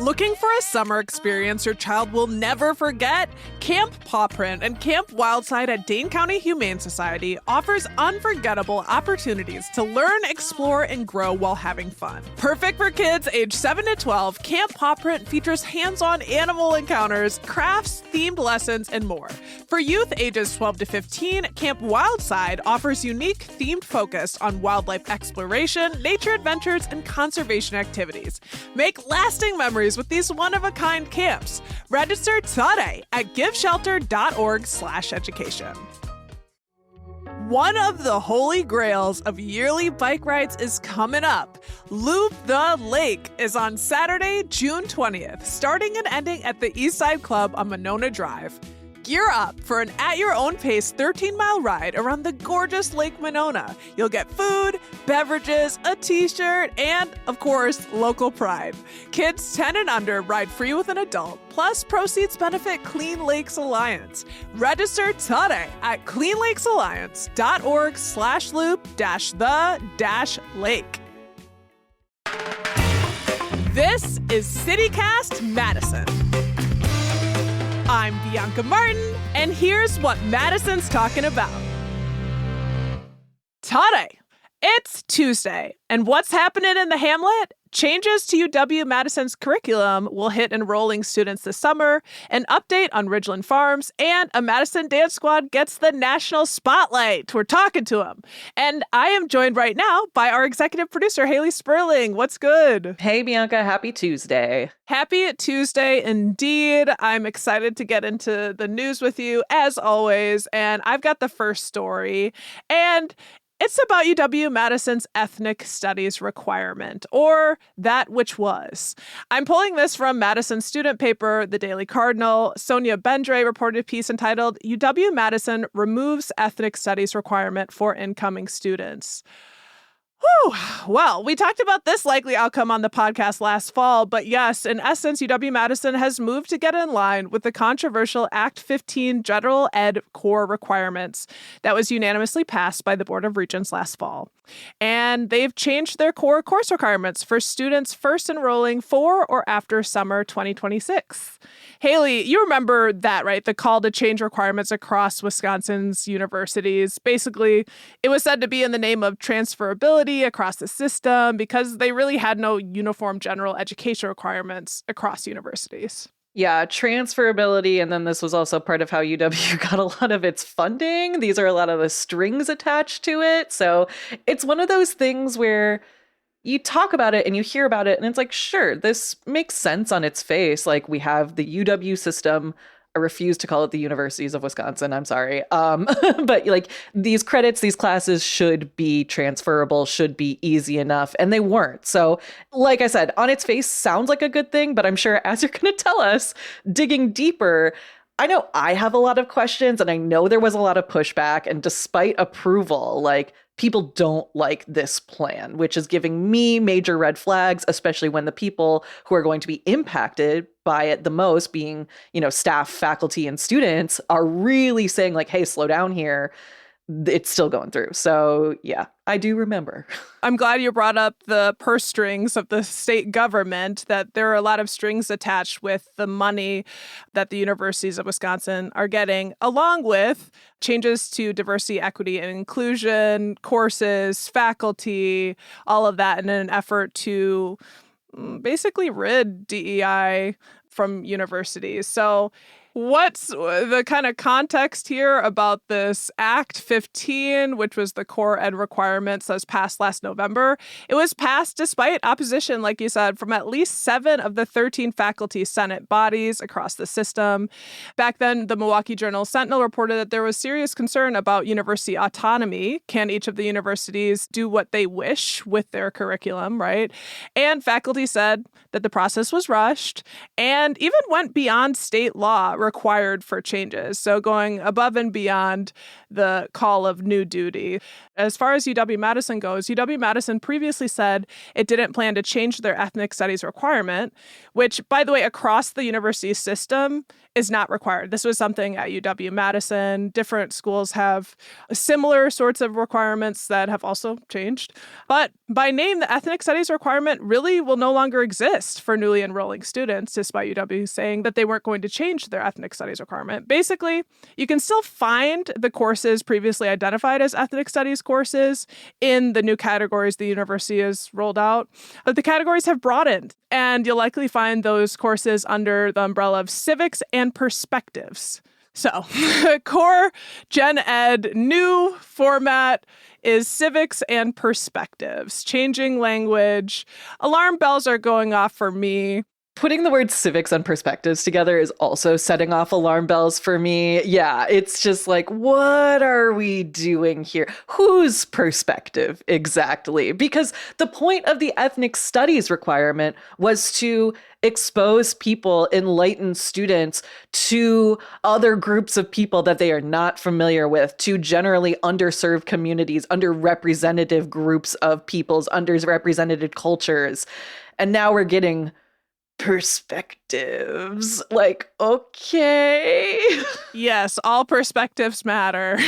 Looking for a summer experience your child will never forget? Camp Paw Print and Camp Wildside at Dane County Humane Society offers unforgettable opportunities to learn, explore, and grow while having fun. Perfect for kids age 7 to 12, Camp Paw Print features hands-on animal encounters, crafts, themed lessons, and more. For youth ages 12 to 15, Camp Wildside offers unique themed focus on wildlife exploration, nature adventures, and conservation activities. Make lasting memories with these one-of-a-kind camps. Register today at giveshelter.org/education. One of the holy grails of yearly bike rides is coming up. Loop the Lake is on Saturday, June 20th, starting and ending at the Eastside Club on Monona Drive. Gear up for an at-your-own-pace 13-mile ride around the gorgeous Lake Monona. You'll get food, beverages, a t-shirt, and, of course, local pride. Kids 10 and under ride free with an adult, plus proceeds benefit Clean Lakes Alliance. Register today at cleanlakesalliance.org/loop-the-lake. This is CityCast Madison. I'm Bianca Martin, and here's what Madison's talking about. Today, it's Tuesday, and what's happening in the Hamlet? Changes to UW-Madison's curriculum will hit enrolling students this summer, an update on Ridglan Farms, and a Madison dance squad gets the national spotlight. We're talking to them. And I am joined right now by our executive producer, Haley Sperling. What's good? Hey, Bianca. Happy Tuesday. Happy Tuesday indeed. I'm excited to get into the news with you, as always. And I've got the first story. And it's about UW-Madison's ethnic studies requirement, or that which was. I'm pulling this from Madison's student paper, The Daily Cardinal. Sonia Bendre reported a piece entitled, UW-Madison Removes Ethnic Studies Requirement for Incoming Students. Whew. Well, we talked about this likely outcome on the podcast last fall, but yes, in essence, UW-Madison has moved to get in line with the controversial Act 15 General Ed core requirements that was unanimously passed by the Board of Regents last fall. And they've changed their core course requirements for students first enrolling for or after summer 2026. Haley, you remember that, right? The call to change requirements across Wisconsin's universities. Basically, it was said to be in the name of transferability across the system because they really had no uniform general education requirements across universities. Yeah, transferability. And then this was also part of how UW got a lot of its funding. These are a lot of the strings attached to it. So it's one of those things where you talk about it and you hear about it and it's like, sure, this makes sense on its face. Like we have the UW system. I refuse to call it the Universities of Wisconsin. I'm sorry. But like these credits, these classes should be transferable, should be easy enough. And they weren't. So like I said, on its face sounds like a good thing, but I'm sure as you're going to tell us, digging deeper, I know I have a lot of questions and I know there was a lot of pushback. And despite approval, like people don't like this plan, which is giving me major red flags, especially when the people who are going to be impacted by it the most, being, staff, faculty, and students, are really saying like, hey, slow down here. It's still going through. So yeah, I do remember. I'm glad you brought up the purse strings of the state government, that there are a lot of strings attached with the money that the universities of Wisconsin are getting, along with changes to diversity, equity, and inclusion, courses, faculty, all of that in an effort to basically rid DEI from universities. So what's the kind of context here about this Act 15, which was the core ed requirements that was passed last November? It was passed despite opposition, like you said, from at least 7 of the 13 faculty senate bodies across the system. Back then, the Milwaukee Journal-Sentinel reported that there was serious concern about university autonomy. Can each of the universities do what they wish with their curriculum, right? And faculty said that the process was rushed and even went beyond state law, required for changes. So going above and beyond the call of new duty. As far as UW-Madison goes, UW-Madison previously said it didn't plan to change their ethnic studies requirement, which, by the way, across the university system is not required. This was something at UW-Madison. Different schools have similar sorts of requirements that have also changed. But by name, the ethnic studies requirement really will no longer exist for newly enrolling students, despite UW saying that they weren't going to change their ethnic studies requirement. Basically, you can still find the courses previously identified as ethnic studies courses in the new categories the university has rolled out, but the categories have broadened, and you'll likely find those courses under the umbrella of civics and perspectives. So, core Gen Ed new format is civics and perspectives, changing language. Alarm bells are going off for me. Putting the words civics and perspectives together is also setting off alarm bells for me. Yeah, it's just like, what are we doing here? Whose perspective exactly? Because the point of the ethnic studies requirement was to expose people, enlighten students to other groups of people that they are not familiar with, to generally underserved communities, underrepresented groups of peoples, underrepresented cultures. And now we're getting perspectives. Like, okay. Yes, all perspectives matter.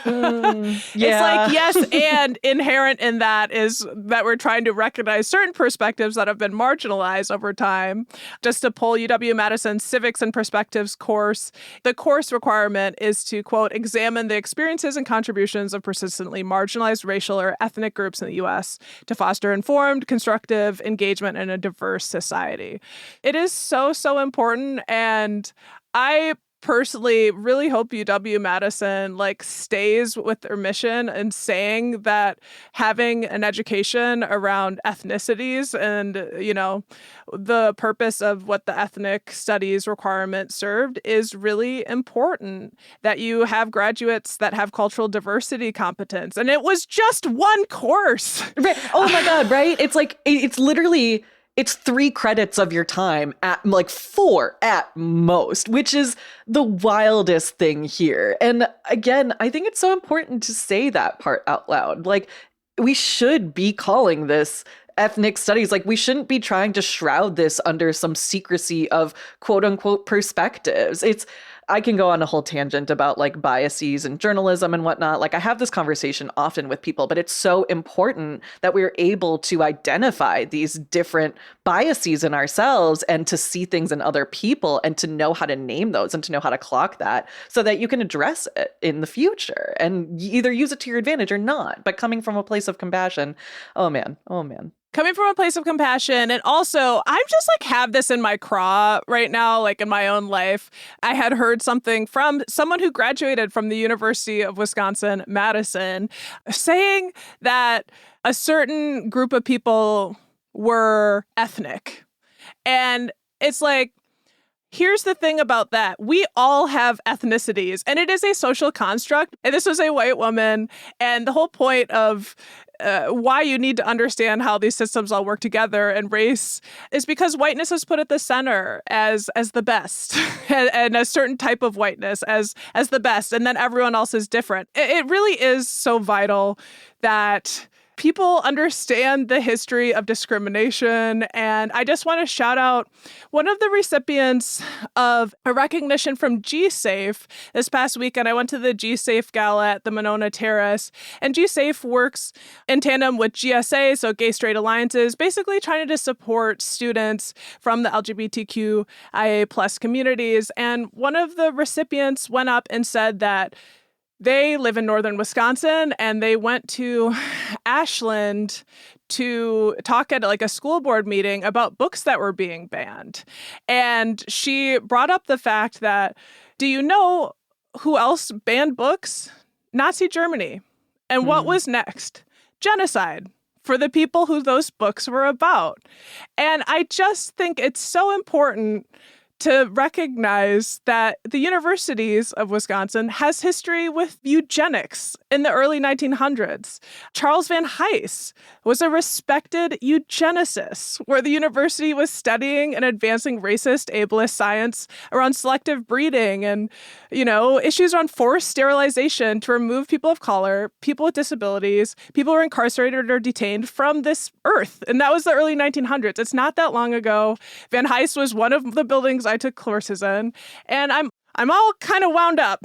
Yeah. It's like, yes, and inherent in that is that we're trying to recognize certain perspectives that have been marginalized over time. Just to pull UW-Madison's Civics and Perspectives course, the course requirement is to, quote, examine the experiences and contributions of persistently marginalized racial or ethnic groups in the U.S. to foster informed, constructive engagement in a diverse society. It is so, so important, and I personally really hope UW-Madison stays with their mission and saying that having an education around ethnicities and, the purpose of what the ethnic studies requirement served is really important, that you have graduates that have cultural diversity competence. And it was just one course. Right. Oh my God, right? It's like, it's literally... It's 3 credits of your time at 4 at most, which is the wildest thing here. And again, I think it's so important to say that part out loud. We should be calling this ethnic studies. We shouldn't be trying to shroud this under some secrecy of quote unquote perspectives. I can go on a whole tangent about biases and journalism and whatnot. I have this conversation often with people, but it's so important that we're able to identify these different biases in ourselves and to see things in other people and to know how to name those and to know how to clock that so that you can address it in the future and either use it to your advantage or not. But coming from a place of compassion, oh man. Coming from a place of compassion. And also, I'm just have this in my craw right now, in my own life. I had heard something from someone who graduated from the University of Wisconsin-Madison saying that a certain group of people were ethnic. And it's here's the thing about that. We all have ethnicities, and it is a social construct. And this was a white woman. And the whole point of why you need to understand how these systems all work together and race is because whiteness is put at the center as the best and a certain type of whiteness as the best. And then everyone else is different. It really is so vital that people understand the history of discrimination. And I just want to shout out one of the recipients of a recognition from GSAFE this past weekend. I went to the GSAFE Gala at the Monona Terrace, and GSAFE works in tandem with GSA, so Gay Straight Alliances, basically trying to support students from the LGBTQIA plus communities. And one of the recipients went up and said that they live in northern Wisconsin, and they went to Ashland to talk at a school board meeting about books that were being banned. And she brought up the fact that, do you know who else banned books? Nazi Germany. And what was next? Genocide for the people who those books were about. And I just think it's so important to recognize that the universities of Wisconsin has history with eugenics in the early 1900s. Charles Van Hise was a respected eugenicist, where the university was studying and advancing racist, ableist science around selective breeding and, issues around forced sterilization to remove people of color, people with disabilities, people who are incarcerated or detained from this earth. And that was the early 1900s. It's not that long ago. Van Hise was one of the buildings I took courses in, and I'm all kind of wound up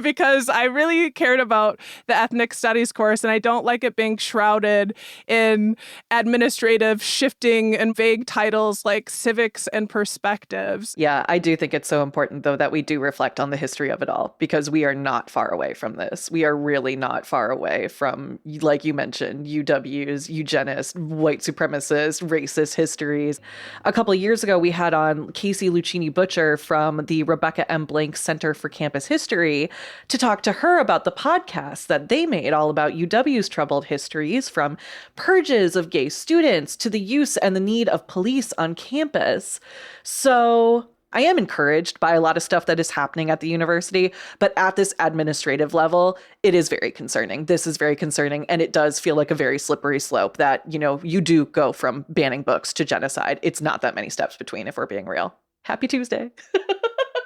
because I really cared about the ethnic studies course, and I don't like it being shrouded in administrative shifting and vague titles like civics and perspectives. Yeah, I do think it's so important, though, that we do reflect on the history of it all, because we are not far away from this. We are really not far away from, like you mentioned, UW's eugenist, white supremacist, racist histories. A couple of years ago, we had on Casey Lucchini Butcher from the Rebecca M. Blank Center for Campus History to talk to her about the podcast that they made all about UW's troubled histories, from purges of gay students to the use and the need of police on campus. So I am encouraged by a lot of stuff that is happening at the university, but at this administrative level, it is very concerning. This is very concerning, and it does feel like a very slippery slope that, you do go from banning books to genocide. It's not that many steps between, if we're being real. Happy Tuesday.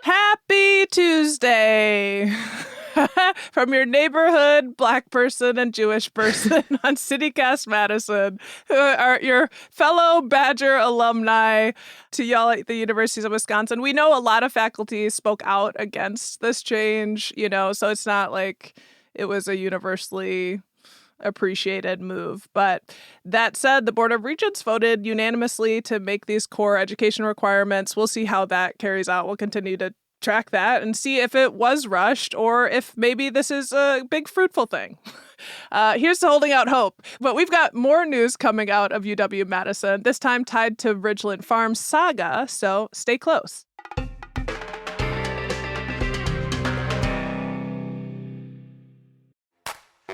Happy Tuesday from your neighborhood Black person and Jewish person on CityCast Madison, who are your fellow Badger alumni, to y'all at the universities of Wisconsin. We know a lot of faculty spoke out against this change, so it's not like it was a universally appreciated move. But that said, the Board of Regents voted unanimously to make these core education requirements. We'll see how that carries out. We'll continue to track that and see if it was rushed or if maybe this is a big fruitful thing. Here's to holding out hope. But we've got more news coming out of UW-Madison, this time tied to Ridglan Farms saga, so stay close.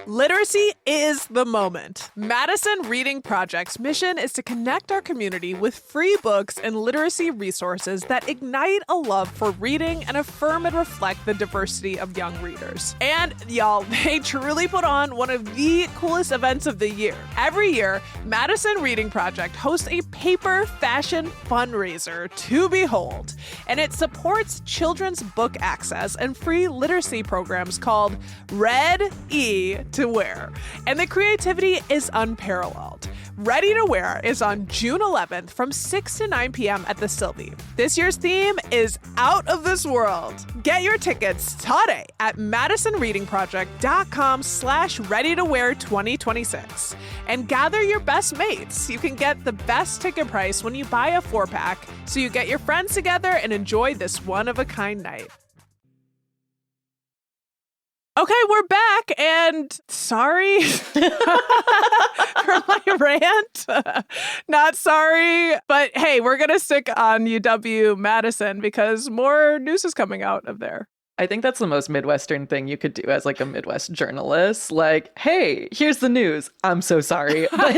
Literacy is the moment. Madison Reading Project's mission is to connect our community with free books and literacy resources that ignite a love for reading and affirm and reflect the diversity of young readers. And y'all, they truly put on one of the coolest events of the year. Every year, Madison Reading Project hosts a paper fashion fundraiser to behold, and it supports children's book access and free literacy programs called Red E to Wear, and the creativity is unparalleled. Ready to Wear is on June 11th from 6 to 9 p.m. at the Sylvie. This year's theme is out of this world. Get your tickets today at madisonreadingproject.com/readytowear2026 and gather your best mates. You can get the best ticket price when you buy a 4-pack, so you get your friends together and enjoy this one-of-a-kind night. Okay, we're back, and sorry for my rant. Not sorry, but hey, we're going to stick on UW-Madison because more news is coming out of there. I think that's the most Midwestern thing you could do as like a Midwest journalist. Like, hey, here's the news. I'm so sorry. But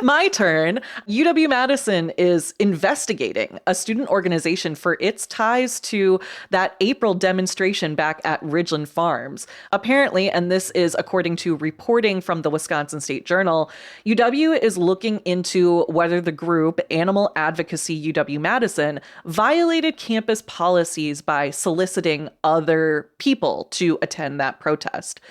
my turn. UW-Madison is investigating a student organization for its ties to that April demonstration back at Ridglan Farms. Apparently, and this is according to reporting from the Wisconsin State Journal, UW is looking into whether the group Animal Advocacy UW-Madison violated campus policies by soliciting other people to attend that protest.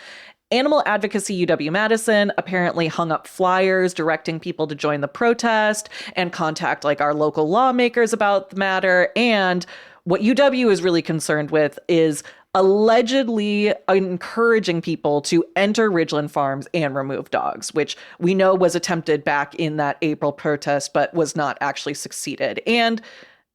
Animal Advocacy UW-Madison apparently hung up flyers directing people to join the protest and contact like our local lawmakers about the matter. And what UW is really concerned with is allegedly encouraging people to enter Ridglan Farms and remove dogs, which we know was attempted back in that April protest, but was not actually succeeded. And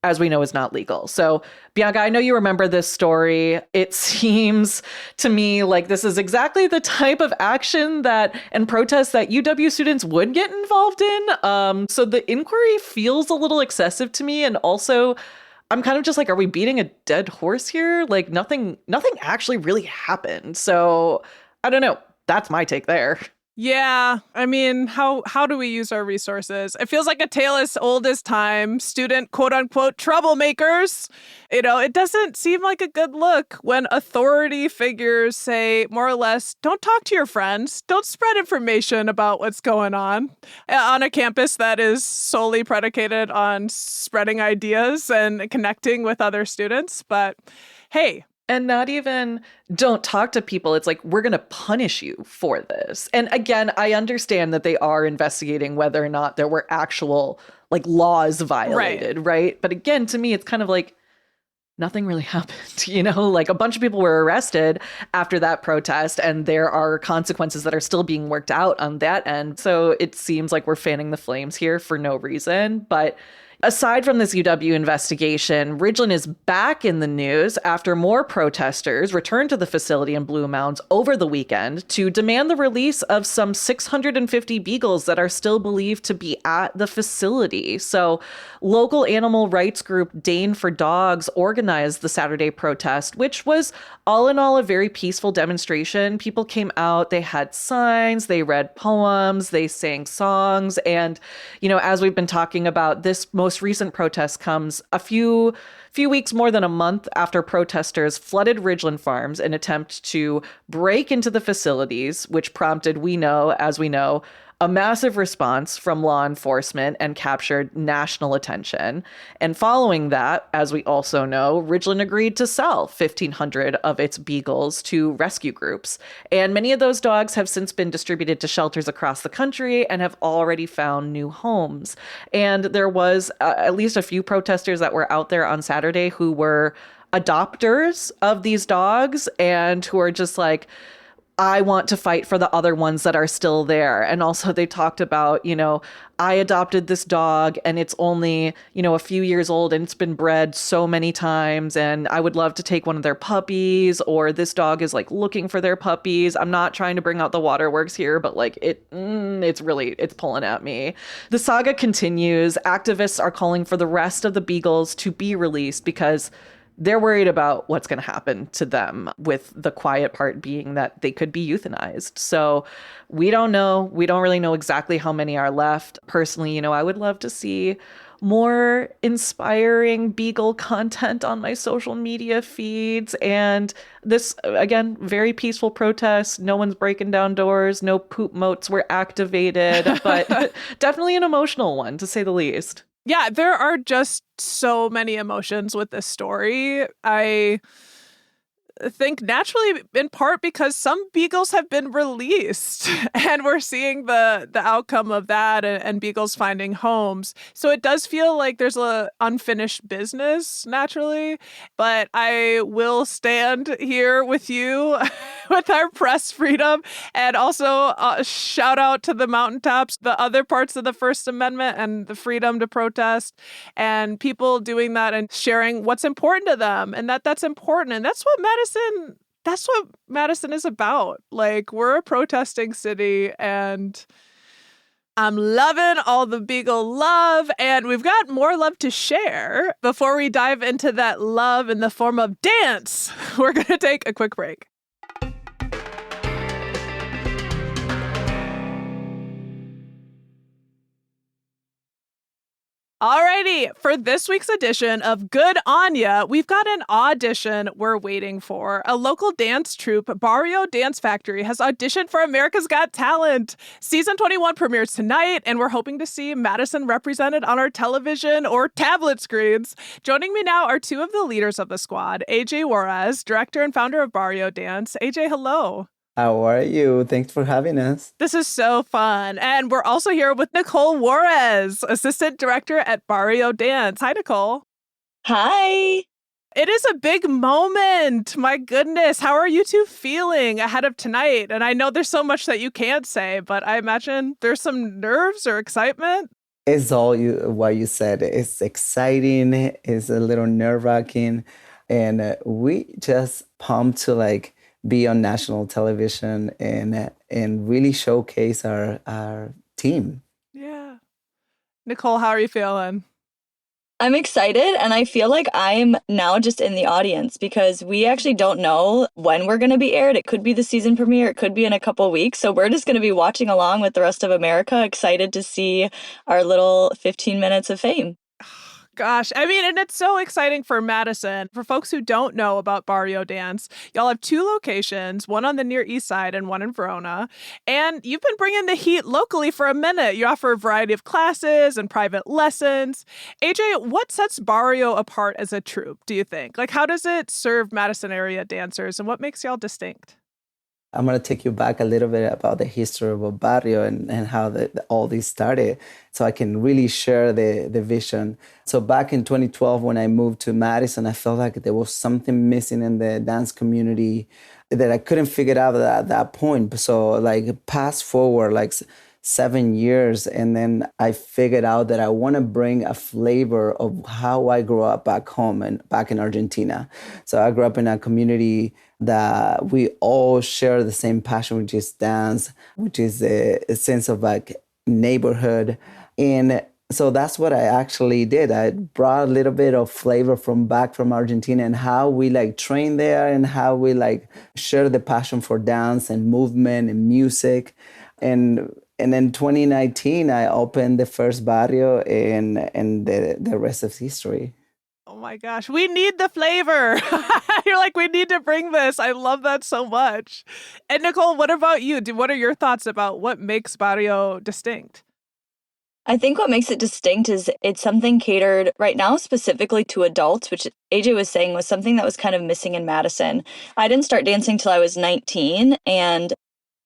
as we know, is not legal. So, Bianca, I know you remember this story. It seems to me like this is exactly the type of action and protest that UW students would get involved in. So the inquiry feels a little excessive to me. And also, I'm kind of just like, are we beating a dead horse here? Like nothing actually really happened. So I don't know. That's my take there. Yeah, I mean, how do we use our resources? It feels like a tale as old as time. Student quote unquote troublemakers. It doesn't seem like a good look when authority figures say more or less, don't talk to your friends, don't spread information about what's going on a campus that is solely predicated on spreading ideas and connecting with other students. But hey, And not even don't talk to people. It's like, we're going to punish you for this. And again, I understand that they are investigating whether or not there were actual like laws right. violated, right? But again, to me, it's kind of like nothing really happened. Like a bunch of people were arrested after that protest, and there are consequences that are still being worked out on that end. So it seems like we're fanning the flames here for no reason. But aside from this UW investigation, Ridglan is back in the news after more protesters returned to the facility in Blue Mounds over the weekend to demand the release of some 650 beagles that are still believed to be at the facility. So, local animal rights group Dane for Dogs organized the Saturday protest, which was all in all a very peaceful demonstration. People came out, they had signs, they read poems, they sang songs. And, as we've been talking about, this most recent protest comes a few weeks more than a month after protesters flooded Ridgeland Farms in an attempt to break into the facilities, which prompted, as we know, a massive response from law enforcement and captured national attention. And following that, as we also know, Ridgeland agreed to sell 1,500 of its beagles to rescue groups. And many of those dogs have since been distributed to shelters across the country and have already found new homes. And there was at least a few protesters that were out there on Saturday who were adopters of these dogs and who are just like, I want to fight for the other ones that are still there. And also they talked about, I adopted this dog and it's only, a few years old and it's been bred so many times and I would love to take one of their puppies, or this dog is like looking for their puppies. I'm not trying to bring out the waterworks here, but like it's pulling at me. The saga continues. Activists are calling for the rest of the beagles to be released because they're worried about what's going to happen to them, with the quiet part being that they could be euthanized. So we don't know. We don't really know exactly how many are left. Personally, I would love to see more inspiring Beagle content on my social media feeds. And this, again, very peaceful protest. No one's breaking down doors. No poop moats were activated, but definitely an emotional one, to say the least. Yeah, there are just so many emotions with this story. I think naturally, in part because some beagles have been released and we're seeing the outcome of that, and beagles finding homes. So it does feel like there's a unfinished business naturally, but I will stand here with you with our press freedom, and also shout out to the mountaintops, the other parts of the First Amendment and the freedom to protest, and people doing that and sharing what's important to them, and that's important. And that's what Madison is about. Like, we're a protesting city, and I'm loving all the Beagle love, and we've got more love to share. Before we dive into that love in the form of dance, we're going to take a quick break. Alrighty, for this week's edition of Good On Ya, we've got an audition we're waiting for. A local dance troupe, Barrio Dance Factory, has auditioned for America's Got Talent. Season 21 premieres tonight, and we're hoping to see Madison represented on our television or tablet screens. Joining me now are two of the leaders of the squad, AJ Juarez, director and founder of Barrio Dance. AJ, hello. How are you? Thanks for having us. This is so fun. And we're also here with Nicole Juarez, assistant director at Barrio Dance. Hi, Nicole. Hi. It is a big moment. My goodness. How are you two feeling ahead of tonight? And I know there's so much that you can't say, but I imagine there's some nerves or excitement. It's all what you said. It's exciting. It's a little nerve-wracking. And we just pumped to be on national television and really showcase our team. Yeah. Nicole, how are you feeling? I'm excited, and I feel like I'm now just in the audience because we actually don't know when we're going to be aired. It could be the season premiere, it could be in a couple weeks. So we're just going to be watching along with the rest of America, excited to see our little 15 minutes of fame. Gosh, I mean, and it's so exciting for Madison. For folks who don't know about Barrio Dance, y'all have two locations, one on the Near East Side and one in Verona. And you've been bringing the heat locally for a minute. You offer a variety of classes and private lessons. AJ, what sets Barrio apart as a troupe, do you think? Like, how does it serve Madison area dancers and what makes y'all distinct? I'm going to take you back a little bit about the history of Barrio and how all this started so I can really share the vision. So back in 2012, when I moved to Madison, I felt like there was something missing in the dance community that I couldn't figure out at that point. So like fast forward, like 7 years, and then I figured out that I want to bring a flavor of how I grew up back home and back in Argentina. So I grew up in a community that we all share the same passion, which is dance, which is a sense of like neighborhood. And so that's what I actually did. I brought a little bit of flavor from back from Argentina and how we like train there and how we like share the passion for dance and movement and music. And in 2019, I opened the first barrio, and the rest is history. Oh my gosh, we need the flavor. You're like, we need to bring this. I love that so much. And Nicole, what about you? What are your thoughts about what makes Barrio distinct? I think what makes it distinct is it's something catered right now specifically to adults, which AJ was saying was something that was kind of missing in Madison. I didn't start dancing till I was 19, and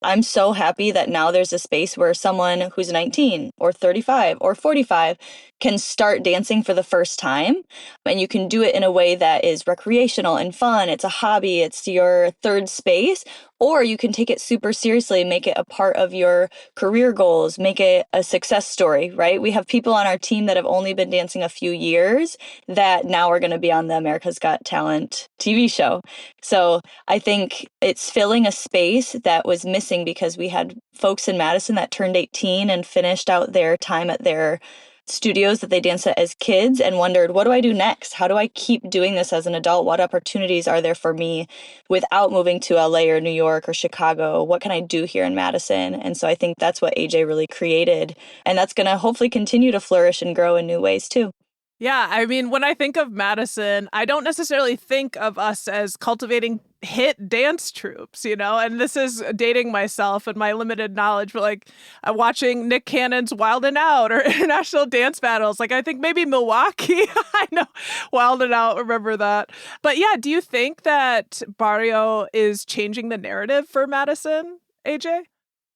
I'm so happy that now there's a space where someone who's 19 or 35 or 45 can start dancing for the first time. And you can do it in a way that is recreational and fun. It's a hobby. It's your third space. Or you can take it super seriously, make it a part of your career goals, make it a success story, right? We have people on our team that have only been dancing a few years that now are going to be on the America's Got Talent TV show. So I think it's filling a space that was missing because we had folks in Madison that turned 18 and finished out their time at their studios that they danced at as kids and wondered, what do I do next? How do I keep doing this as an adult? What opportunities are there for me without moving to LA or New York or Chicago? What can I do here in Madison? And so I think that's what AJ really created. And that's going to hopefully continue to flourish and grow in new ways too. Yeah, I mean, when I think of Madison, I don't necessarily think of us as cultivating hit dance troupes, and this is dating myself and my limited knowledge, but like watching Nick Cannon's Wild 'N Out or International Dance Battles, like I think maybe Milwaukee, I know, Wild 'N Out, remember that. But yeah, do you think that Barrio is changing the narrative for Madison, AJ?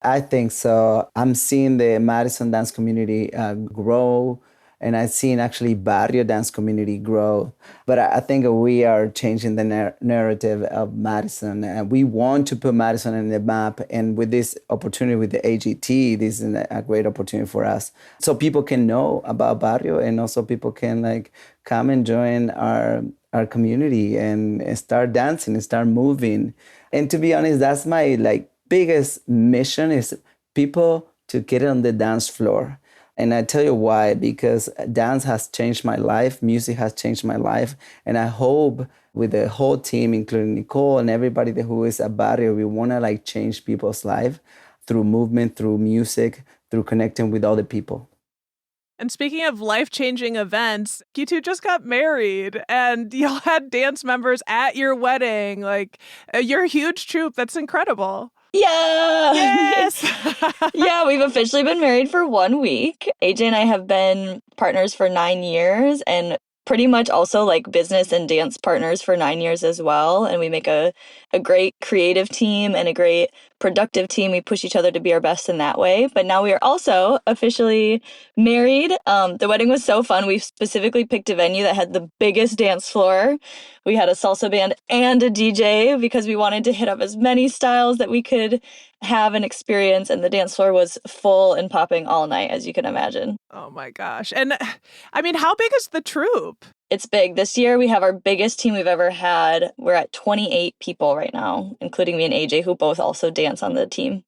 I think so. I'm seeing the Madison dance community grow, and I've seen actually Barrio dance community grow. But I think we are changing the narrative of Madison, and we want to put Madison in the map. And with this opportunity with the AGT, this is a great opportunity for us, so people can know about Barrio, and also people can like come and join our community and start dancing and start moving. And to be honest, that's my like biggest mission is people to get on the dance floor. And I tell you why, because dance has changed my life, music has changed my life. And I hope with the whole team, including Nicole and everybody who is at Barrio, we want to like change people's life through movement, through music, through connecting with other people. And speaking of life-changing events, you two just got married and y'all had dance members at your wedding. Like, you're a huge troupe. That's incredible. Yeah. Yes. Yeah, we've officially been married for 1 week. AJ and I have been partners for 9 years and pretty much also like business and dance partners for 9 years as well. And we make a great creative team and a great productive team. We push each other to be our best in that way. But now we are also officially married. The wedding was so fun. We specifically picked a venue that had the biggest dance floor. We had a salsa band and a DJ because we wanted to hit up as many styles that we could have an experience. And the dance floor was full and popping all night, as you can imagine. Oh my gosh. And I mean, how big is the troupe? It's big. This year we have our biggest team we've ever had. We're at 28 people right now, including me and AJ, who both also dance on the team.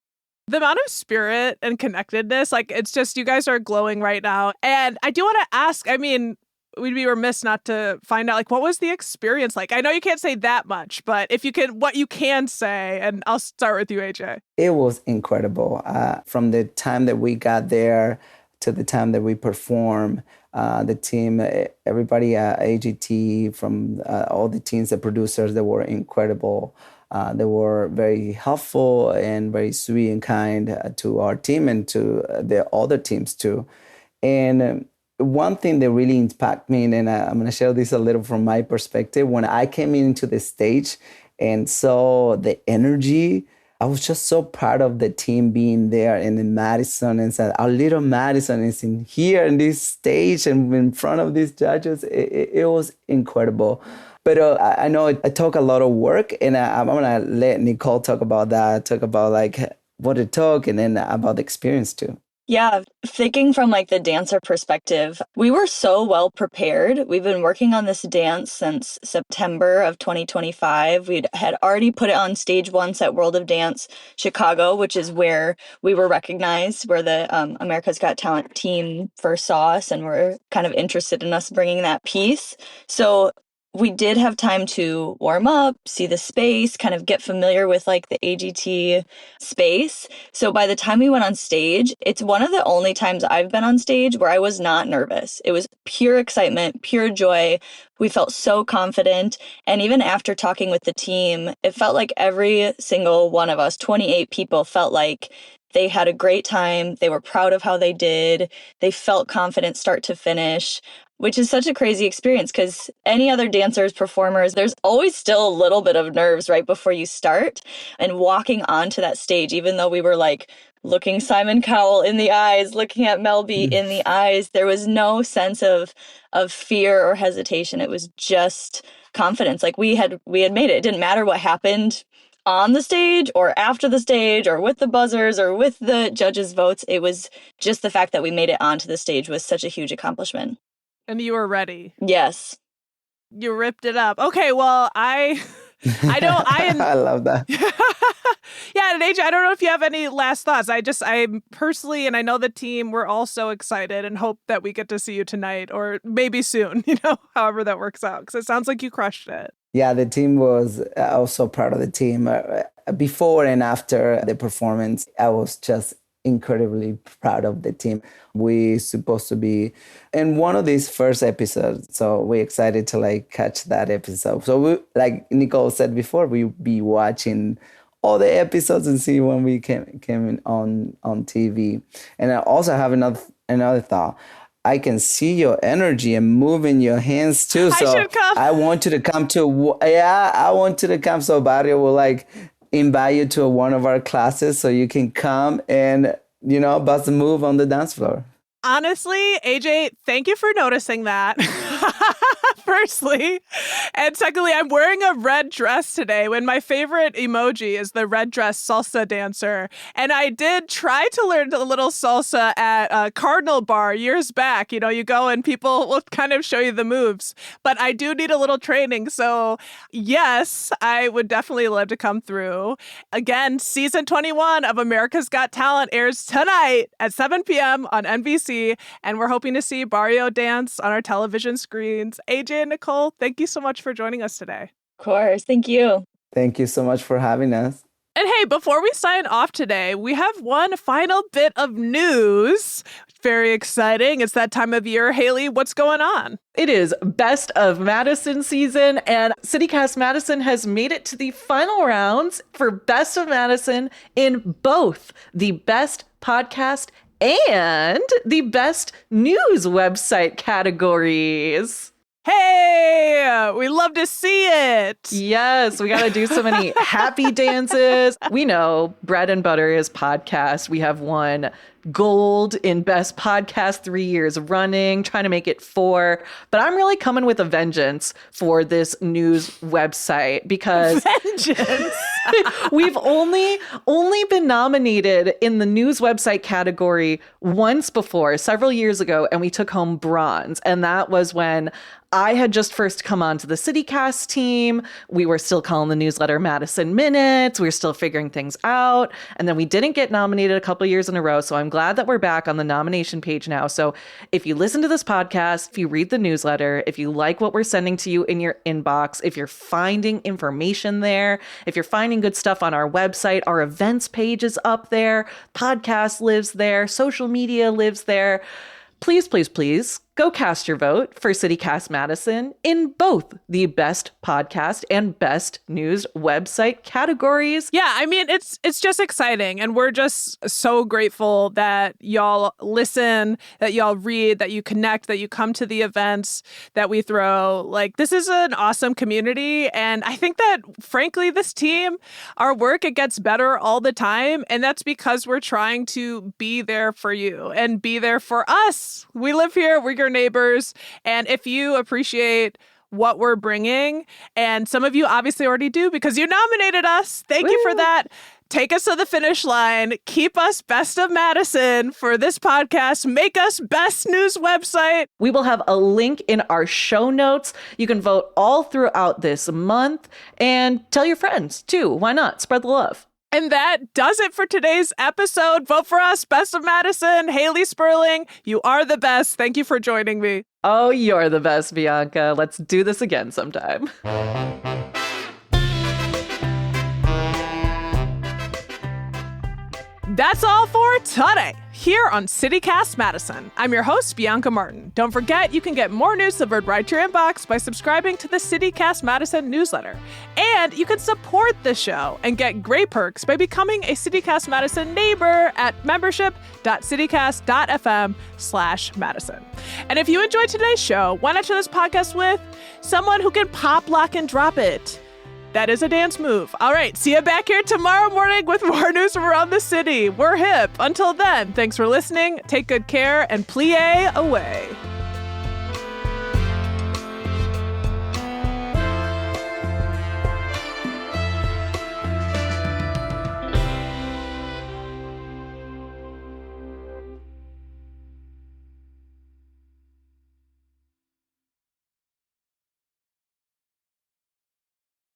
The amount of spirit and connectedness, like it's just, you guys are glowing right now. And I do want to ask, I mean, we'd be remiss not to find out, like, what was the experience like? I know you can't say that much, but if you can, what you can say, and I'll start with you, AJ. It was incredible. From the time that we got there to the time that we performed, the team, everybody at AGT, from all the teams, the producers, they were incredible. They were very helpful and very sweet and kind to our team and to the other teams too. And one thing that really impacted me, and I'm going to share this a little from my perspective, when I came into the stage and saw the energy, I was just so proud of the team being there and in Madison, and said, our little Madison is in here in this stage and in front of these judges. It was incredible. But I know it took a lot of work, and I'm going to let Nicole talk about that, talk about like what it took, and then about the experience too. Yeah, thinking from like the dancer perspective, we were so well prepared. We've been working on this dance since September of 2025. We had already put it on stage once at World of Dance Chicago, which is where we were recognized, where the America's Got Talent team first saw us and were kind of interested in us bringing that piece. So we did have time to warm up, see the space, kind of get familiar with like the AGT space. So by the time we went on stage, it's one of the only times I've been on stage where I was not nervous. It was pure excitement, pure joy. We felt so confident. And even after talking with the team, it felt like every single one of us, 28 people, felt like they had a great time. They were proud of how they did. They felt confident start to finish, which is such a crazy experience because any other dancers, performers, there's always still a little bit of nerves right before you start. And walking onto that stage, even though we were like looking Simon Cowell in the eyes, looking at Mel B in the eyes, there was no sense of fear or hesitation. It was just confidence. Like we had made it. It didn't matter what happened on the stage or after the stage or with the buzzers or with the judges' votes. It was just the fact that we made it onto the stage was such a huge accomplishment. And you were ready. Yes. You ripped it up. Okay, well, I I love that. Yeah, and AJ, I don't know if you have any last thoughts. I personally, and I know the team, we're all so excited and hope that we get to see you tonight or maybe soon, however that works out, because it sounds like you crushed it. Yeah, the team was also proud of the team. Before and after the performance, I was just incredibly proud of the team. We supposed to be in one of these first episodes, so we're excited to like catch that episode. So we, like Nicole said before, we'll be watching all the episodes and see when we came on TV. And I also have another thought. I can see your energy and moving your hands too. So I should come. I want you to come to, I want you to come. So Barrio will like invite you to one of our classes so you can come and, bust a move on the dance floor. Honestly, AJ, thank you for noticing that. Firstly. And secondly, I'm wearing a red dress today when my favorite emoji is the red dress salsa dancer. And I did try to learn a little salsa at a Cardinal Bar years back. You go and people will kind of show you the moves. But I do need a little training. So yes, I would definitely love to come through. Again, season 21 of America's Got Talent airs tonight at 7 p.m. on NBC. And we're hoping to see Barrio dance on our television screens. AJ and Nicole, thank you so much for joining us today. Of course. Thank you. Thank you so much for having us. And hey, before we sign off today, we have one final bit of news. Very exciting. It's that time of year. Haley, what's going on? It is Best of Madison season, and CityCast Madison has made it to the final rounds for Best of Madison in both the Best Podcast and the Best News Website categories. Hey, we love to see it. Yes, we got to do so many happy dances. We know bread and butter is podcast. We have won gold in Best Podcast 3 years running, trying to make it 4. But I'm really coming with a vengeance for this news website because Vengeance. we've only been nominated in the news website category once before, several years ago, and we took home bronze. And that was when I had just first come onto the CityCast team. We were still calling the newsletter Madison Minutes. We were still figuring things out. And then we didn't get nominated a couple years in a row. So I'm I'm glad that we're back on the nomination page now. So if you listen to this podcast, if you read the newsletter, if you like what we're sending to you in your inbox, if you're finding information there, if you're finding good stuff on our website, our events page is up there, podcast lives there, social media lives there. Please, please, please go cast your vote for CityCast Madison in both the best podcast and best news website categories. Yeah, I mean, it's just exciting. And we're just so grateful that y'all listen, that y'all read, that you connect, that you come to the events that we throw. Like, this is an awesome community. And I think that, frankly, this team, our work, it gets better all the time. And that's because we're trying to be there for you and be there for us. We live here. We're your neighbors. And if you appreciate what we're bringing, and some of you obviously already do because you nominated us, thank you for that. Take us to the finish line. Keep us best of Madison for this podcast. Make us best news website. We will have a link in our show notes. You can vote all throughout this month and tell your friends too. Why not? Spread the love. And that does it for today's episode. Vote for us, Best of Madison. Haley Sperling, you are the best. Thank you for joining me. Oh, you're the best, Bianca. Let's do this again sometime. That's all for today here on CityCast Madison. I'm your host, Bianca Martin. Don't forget, you can get more news delivered right to your inbox by subscribing to the CityCast Madison newsletter. And you can support the show and get great perks by becoming a CityCast Madison neighbor at membership.citycast.fm/Madison. And if you enjoyed today's show, why not share this podcast with someone who can pop, lock, and drop it? That is a dance move. All right, see you back here tomorrow morning with more news from around the city. We're hip. Until then, thanks for listening. Take good care and plie away.